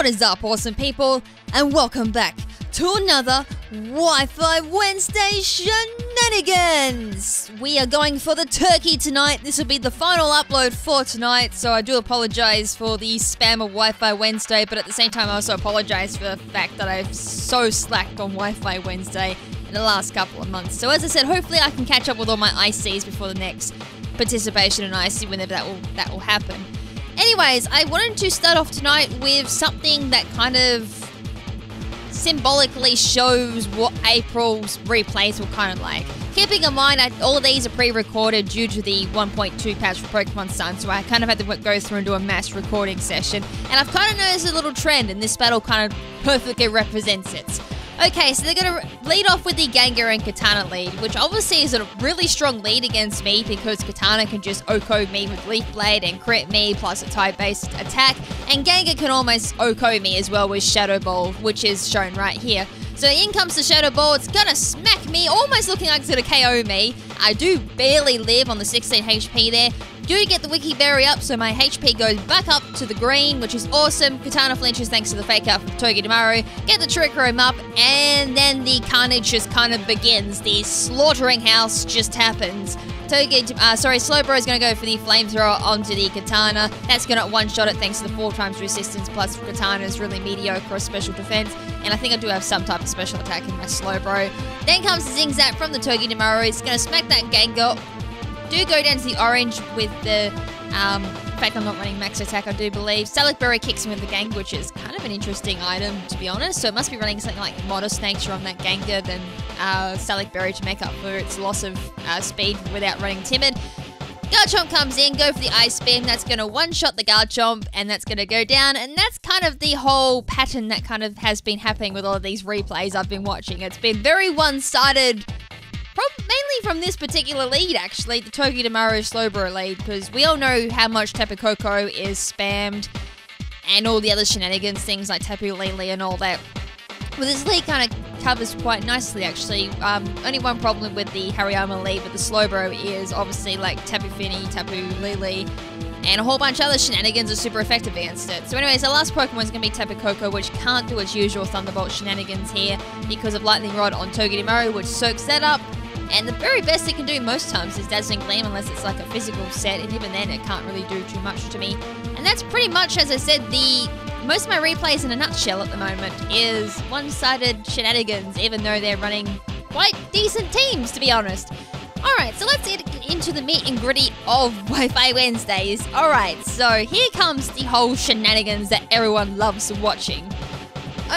What is up, awesome people, and welcome back to another Wi-Fi Wednesday shenanigans! We are going for the turkey tonight. This will be the final upload for tonight, so I do apologize for the spam of Wi-Fi Wednesday, but at the same time I also apologize for the fact that I've so slacked on Wi-Fi Wednesday in the last couple of months. So as I said, hopefully I can catch up with all my ICs before the next participation in IC, whenever that will happen. Anyways, I wanted to start off tonight with something that kind of symbolically shows what April's replays were kind of like. Keeping in mind that all of these are pre-recorded due to the 1.2 patch for Pokemon Sun, so I kind of had to go through and do a mass recording session, and I've kind of noticed a little trend, and this battle kind of perfectly represents it. Okay, so they're going to lead off with the Gengar and Katana lead, which obviously is a really strong lead against me because Katana can just OHKO me with Leaf Blade and crit me plus a type-based attack, and Gengar can almost OHKO me as well with Shadow Ball, which is shown right here. So in comes the Shadow Ball, it's gonna smack me, almost looking like it's gonna KO me. I do barely live on the 16 HP there. Do get the Wiki Berry up, so my HP goes back up to the green, which is awesome. Katana flinches thanks to the fake out from Togedemaru. Get the Trick Room up, and then the carnage just kind of begins. The slaughtering house just happens. Slowbro is going to go for the flamethrower onto the Katana. That's going to one-shot it thanks to the 4 times resistance, plus Katana is really mediocre special defense, and I think I do have some type of special attack in my Slowbro. Then comes the Zing Zap from the Togedemaru. It's going to smack that Gengar. Do go down to the orange with the, in fact I'm not running max attack I do believe. Salic Berry kicks him with the Gengar, which is kind of an interesting item to be honest, so it must be running something like Modest Nature on that Gengar than Salic Berry to make up for its loss of speed without running Timid. Garchomp comes in, go for the Ice Beam, that's going to one-shot the Garchomp, and that's going to go down, and that's kind of the whole pattern that kind of has been happening with all of these replays I've been watching. It's been very one-sided, mainly from this particular lead, actually, the Togedemaru Slowbro lead, because we all know how much Tapu Koko is spammed, and all the other shenanigans, things like Tapu Lele and all that. Well, this lead kind of covers quite nicely, actually. Only one problem with the Hariyama lead with the Slowbro is obviously like Tapu Fini, Tapu Lele, and a whole bunch of other shenanigans are super effective against it. So anyways, the last Pokemon is going to be Tapu Koko, which can't do its usual Thunderbolt shenanigans here because of Lightning Rod on Togedemaru, which soaks that up. And the very best it can do most times is Dazzling Gleam, unless it's like a physical set, and even then it can't really do too much to me. And that's pretty much, as I said, most of my replays in a nutshell at the moment is one-sided shenanigans, even though they're running quite decent teams, to be honest. Alright, so let's get into the meat and gritty of Wi-Fi Wednesdays. Alright, so here comes the whole shenanigans that everyone loves watching.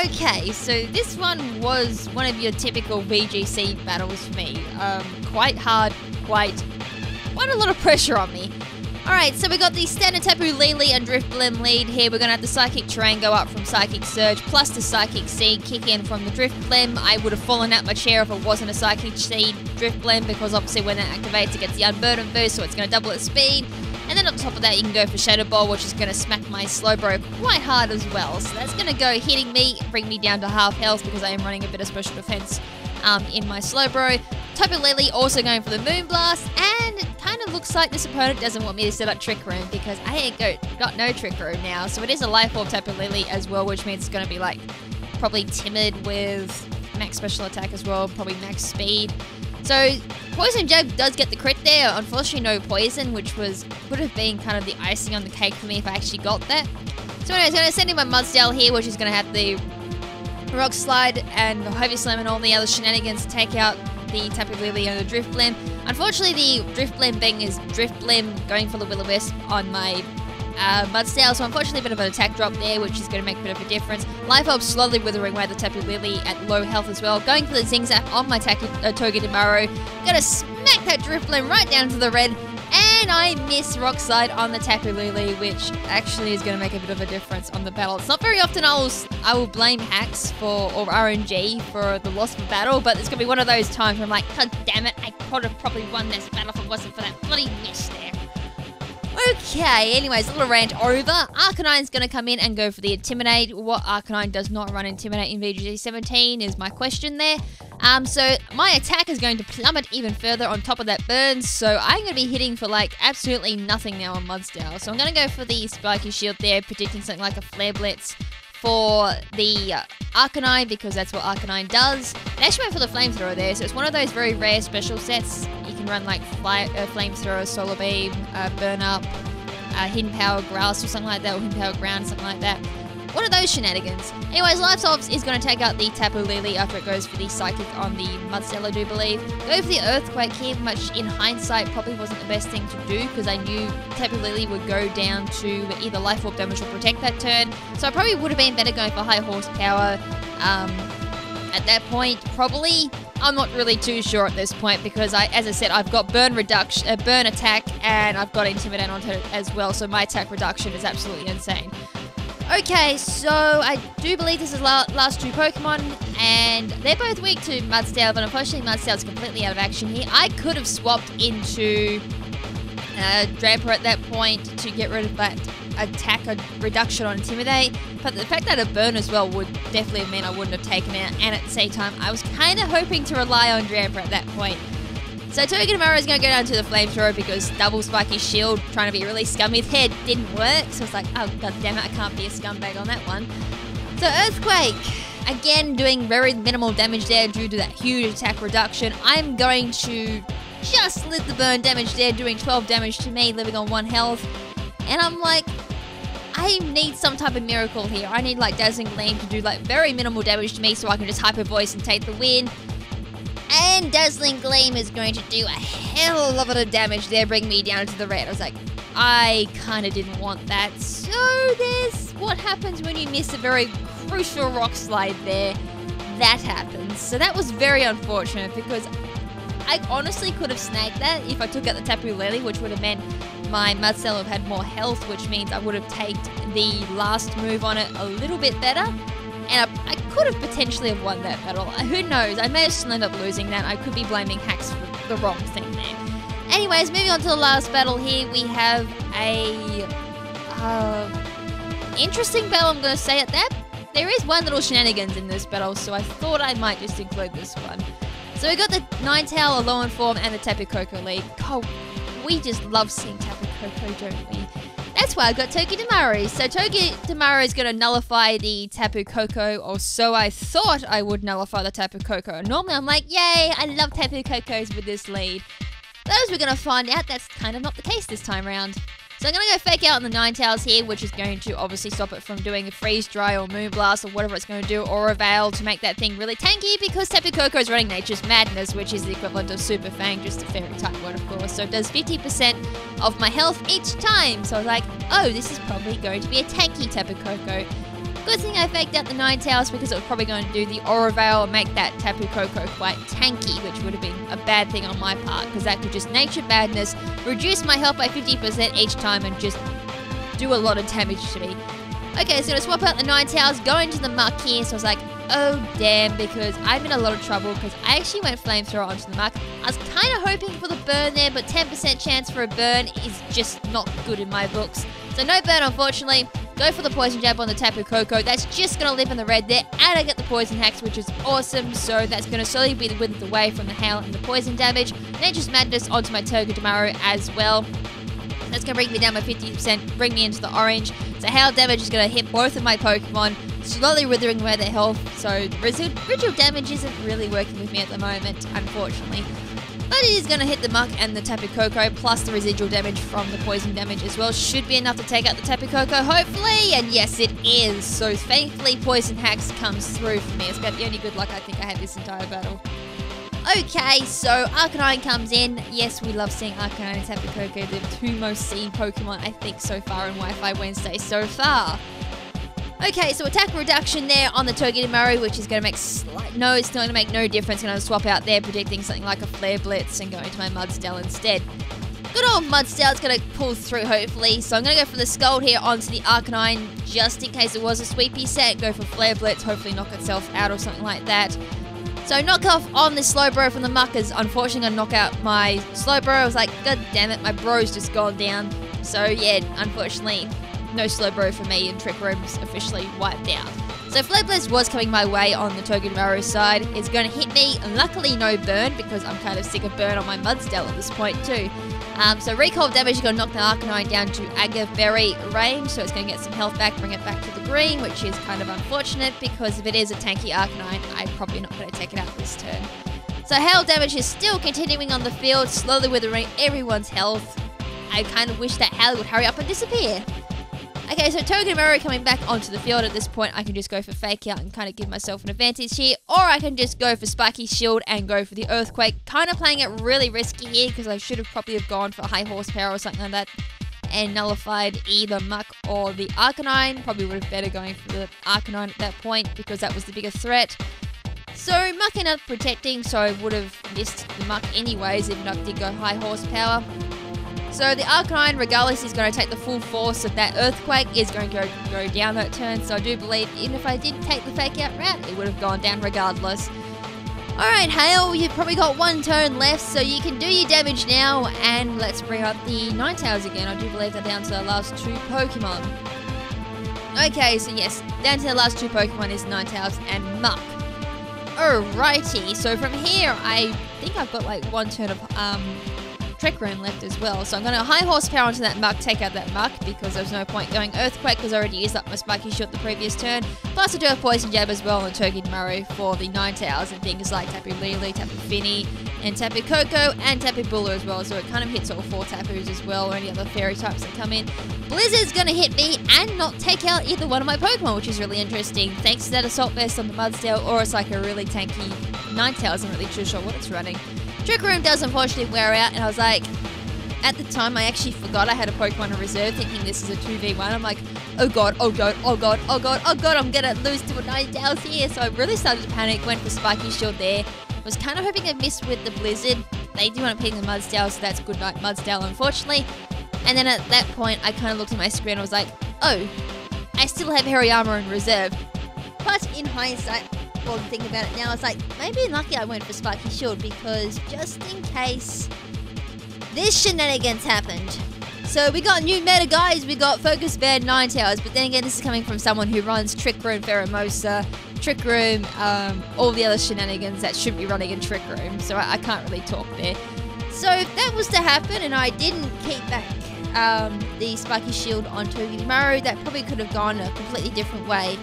Okay, so this one was one of your typical VGC battles for me. Quite hard, quite a lot of pressure on me. Alright, so we got the standard Tapu Lele and Drifblim lead here. We're going to have the Psychic Terrain go up from Psychic Surge, plus the Psychic Seed kick in from the Drifblim. I would have fallen out my chair if it wasn't a Psychic Seed Drifblim, because obviously when it activates it gets the Unburden boost, so it's going to double its speed. And then on top of that, you can go for Shadow Ball, which is going to smack my Slowbro quite hard as well. So that's going to go hitting me, bring me down to half health because I am running a bit of special defense in my Slowbro. Tapu Lele also going for the Moonblast, and it kind of looks like this opponent doesn't want me to set up Trick Room because I ain't got no Trick Room now. So it is a Life Orb Tapu Lele as well, which means it's going to be like probably Timid with max special attack as well, probably max speed. So Poison Jab does get the crit there. Unfortunately, no poison, which would have been kind of the icing on the cake for me if I actually got that. So anyways, I'm going to send in my Mudsdale here, which is going to have the Rock Slide and the Heavy Slam and all the other shenanigans to take out the Tapu Lele and the Drifblim. Unfortunately, the Drifblim being is Drifblim going for the Will-O-Wisp on my Mudsdale, so unfortunately a bit of an attack drop there, which is going to make a bit of a difference. Life Orb slowly withering away the Tapu Lele at low health as well. Going for the Zing Zap on my Togedemaru. Gonna smack that Drifblim right down to the red, and I miss Rock Slide on the Tapu Lele, which actually is going to make a bit of a difference on the battle. It's not very often I will blame hacks or RNG for the loss of a battle, but it's going to be one of those times where I'm like, God damn it, I could have probably won this battle if it wasn't for that bloody miss there. Okay, anyways, a little rant over. Arcanine's going to come in and go for the Intimidate. What Arcanine does not run Intimidate in VGC 17 is my question there. So my attack is going to plummet even further on top of that burn, so I'm going to be hitting for like absolutely nothing now on Mudsdale. So I'm going to go for the Spiky Shield there, predicting something like a Flare Blitz for the Arcanine because that's what Arcanine does. It actually went for the Flamethrower there, so it's one of those very rare special sets. You can run like Flamethrower, Solar Beam, Burn Up, Hidden Power Grass or something like that, or Hidden Power Ground, something like that. One of those shenanigans. Anyways, Life Ops is going to take out the Tapu Lele after it goes for the Psychic on the Mudstell, I do believe. Go for the Earthquake here, which in hindsight probably wasn't the best thing to do because I knew Tapu Lele would go down to either Life Orb damage or Protect that turn. So I probably would have been better going for high horsepower at that point, probably. I'm not really too sure at this point because as I said, I've got burn reduction, burn attack, and I've got Intimidate on it as well, so my attack reduction is absolutely insane. Okay, so I do believe this is last two Pokemon, and they're both weak to Mudstell, but unfortunately Mudstell's completely out of action here. I could have swapped into Dramper at that point to get rid of that attack reduction on Intimidate, but the fact that a burn as well would definitely mean I wouldn't have taken it, and at the same time, I was kind of hoping to rely on Dramper at that point. So Togedemaru is going to go down to the Flamethrower because double spiky shield, trying to be really scummy with head, didn't work. So it's like, oh god damn it, I can't be a scumbag on that one. So Earthquake, again doing very minimal damage there due to that huge attack reduction. I'm going to just live the burn damage there, doing 12 damage to me, living on 1 health. And I'm like, I need some type of miracle here. I need like Dazzling Gleam to do like very minimal damage to me so I can just Hyper Voice and take the win. And Dazzling Gleam is going to do a hell of a lot of damage there, bringing me down to the red. I was like, I kind of didn't want that. So there's what happens when you miss a very crucial rock slide there. That happens. So that was very unfortunate because I honestly could have snagged that if I took out the Tapu Lele, which would have meant my Mudstell would have had more health, which means I would have taken the last move on it a little bit better. And I could have potentially have won that battle. Who knows? I may have still end up losing that. I could be blaming hacks for the wrong thing there. Anyways, moving on to the last battle here, we have a interesting battle, I'm going to say at that. There is one little shenanigans in this battle, so I thought I might just include this one. So we got the Ninetale, Alolan Form, and the Tapu Koko lead. Oh, we just love seeing Tapu Koko, don't we? That's why I got Togedemaru. So Togedemaru is going to nullify the Tapu Koko, or so I thought I would nullify the Tapu Koko. Normally I'm like, yay, I love Tapu Kokos with this lead. But as we're going to find out, that's kind of not the case this time around. So I'm going to go Fake Out on the Ninetales here, which is going to obviously stop it from doing a Freeze Dry or Moonblast or whatever it's going to do, or a Veil to make that thing really tanky, because Tapu Koko is running Nature's Madness, which is the equivalent of Super Fang, just a fairy type one, of course. So it does 50% of my health each time. So I was like, oh, this is probably going to be a tanky Tapu Koko. Good thing I faked out the Ninetales because it was probably going to do the Aura Veil and make that Tapu Koko quite tanky, which would have been a bad thing on my part, because that could just Nature Madness, reduce my health by 50% each time and just do a lot of damage to me. Okay, so I'm going to swap out the Ninetales, go into the muck here, so I was like, oh damn, because I'm in a lot of trouble because I actually went Flamethrower onto the muck. I was kind of hoping for the burn there, but 10% chance for a burn is just not good in my books. So no burn, unfortunately. Go for the Poison Jab on the Tapu Koko. That's just going to live in the red there. And I get the Poison Hacks, which is awesome. So that's going to slowly be withered away from the Hail and the Poison damage. Nature's Madness onto my Togedemaru as well. That's going to bring me down by 50%, bring me into the orange. So Hail damage is going to hit both of my Pokemon, slowly withering away their health. So the residual damage isn't really working with me at the moment, unfortunately. But it is going to hit the muck and the Tapu Koko, plus the residual damage from the poison damage as well. Should be enough to take out the Tapu Koko, hopefully. And yes, it is. So thankfully, Poison Hacks comes through for me. It's about the only good luck I think I had this entire battle. Okay, so Arcanine comes in. Yes, we love seeing Arcanine and Tapu Koko, the two most seen Pokemon, I think, so far in Wi-Fi Wednesday so far. Okay, so attack reduction there on the Togedemaru, which is going to make it's not going to make no difference. Going to swap out there, predicting something like a Flare Blitz and go into my Mudstell instead. Good old Mudstell, it's going to pull through, hopefully. So I'm going to go for the Scald here onto the Arcanine, just in case it was a sweepy set. Go for Flare Blitz, hopefully knock itself out or something like that. So knock off on the Slowbro from the Muckers. Unfortunately, going to knock out my Slowbro. I was like, god damn it, my bro's just gone down. So yeah, unfortunately, no Slowbro for me, and Trick Room's officially wiped out. So Flare Blitz was coming my way on the Togedemaru side. It's going to hit me. Luckily, no burn, because I'm kind of sick of burn on my Mudstell at this point too. So recall damage is going to knock the Arcanine down to Agaberry range, so it's going to get some health back, bring it back to the green, which is kind of unfortunate because if it is a tanky Arcanine, I'm probably not going to take it out this turn. So hail damage is still continuing on the field, slowly withering everyone's health. I kind of wish that hail would hurry up and disappear. Okay, so Togedemaru coming back onto the field. At this point, I can just go for Fake Out and kind of give myself an advantage here. Or I can just go for Spiky Shield and go for the Earthquake. Kind of playing it really risky here because I should have probably have gone for High Horsepower or something like that. And nullified either Muck or the Arcanine. Probably would have better going for the Arcanine at that point because that was the bigger threat. So Muck ended up protecting, so I would have missed the Muck anyways if Muck did go High Horsepower. So the Arcanine, regardless, is going to take the full force of that Earthquake, is going to go down that turn. So I do believe even if I did take the Fake Out route, it would have gone down regardless. Alright, Hail, you've probably got one turn left, so you can do your damage now. And let's bring up the Ninetales again. I do believe they're down to the last two Pokemon. Okay, so yes, down to the last two Pokemon is Ninetales and Muck. Alrighty, so from here, I think I've got like one turn of Trick Room left as well. So I'm going to High Horsepower onto that Muck, take out that Muck because there's no point going Earthquake because I already used up my Spiky Shot the previous turn. Plus I do have Poison Jab as well on Togedemaru for the Ninetales and things like Tapu Lele, Tapu Fini, and Tapu Koko and Tapu Bula as well. So it kind of hits all four Tapus as well or any other fairy types that come in. Blizzard's going to hit me and not take out either one of my Pokemon, which is really interesting. Thanks to that Assault Vest on the Mudsdale, or it's like a really tanky Ninetales. I'm not really too sure what it's running. Trick Room does unfortunately wear out, and I was like, at the time I actually forgot I had a Pokemon in reserve thinking this is a 2v1. I'm like, oh god, oh god, oh god, oh god, oh god, I'm gonna lose to a Ninetales here. So I really started to panic, went for Spiky Shield there. Was kind of hoping to miss with the Blizzard. They do want to ping the Mudsdale, so that's good night Mudsdale unfortunately. And then at that point I kind of looked at my screen and was like, oh, I still have Hariyama in reserve. But in hindsight, well, thinking about it now, it's like, maybe lucky I went for Spiky Shield because just in case this shenanigans happened. So we got new meta, guys. We got Focus Band Ninetales, but then again, this is coming from someone who runs Trick Room, Pheromosa, Trick Room, all the other shenanigans that should be running in Trick Room, so I can't really talk there. So if that was to happen and I didn't keep back the Spiky Shield on Togedemaru, that probably could have gone a completely different way.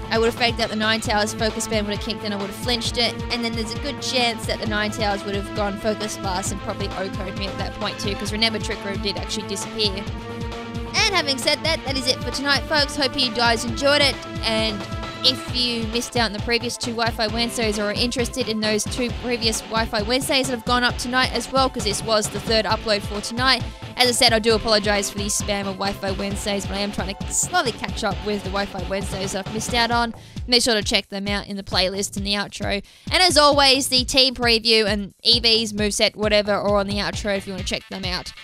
I would have faked out the Ninetales, Focus Band would have kicked and I would have flinched it, and then there's a good chance that the Ninetales would have gone Focus Blast and probably OHKO'd me at that point too, because remember Trick Room did actually disappear. And having said that, that is it for tonight, folks. Hope you guys enjoyed it, and if you missed out on the previous two Wi-Fi Wednesdays or are interested in those two previous Wi-Fi Wednesdays that have gone up tonight as well, because this was the third upload for tonight. As I said, I do apologise for the spam of Wi-Fi Wednesdays, but I am trying to slowly catch up with the Wi-Fi Wednesdays that I've missed out on. Make sure to check them out in the playlist in the outro. And as always, the team preview and EVs, moveset, whatever, are on the outro if you want to check them out.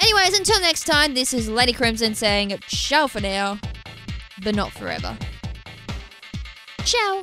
Anyways, until next time, this is Lady KrimZen saying ciao for now, but not forever. Ciao!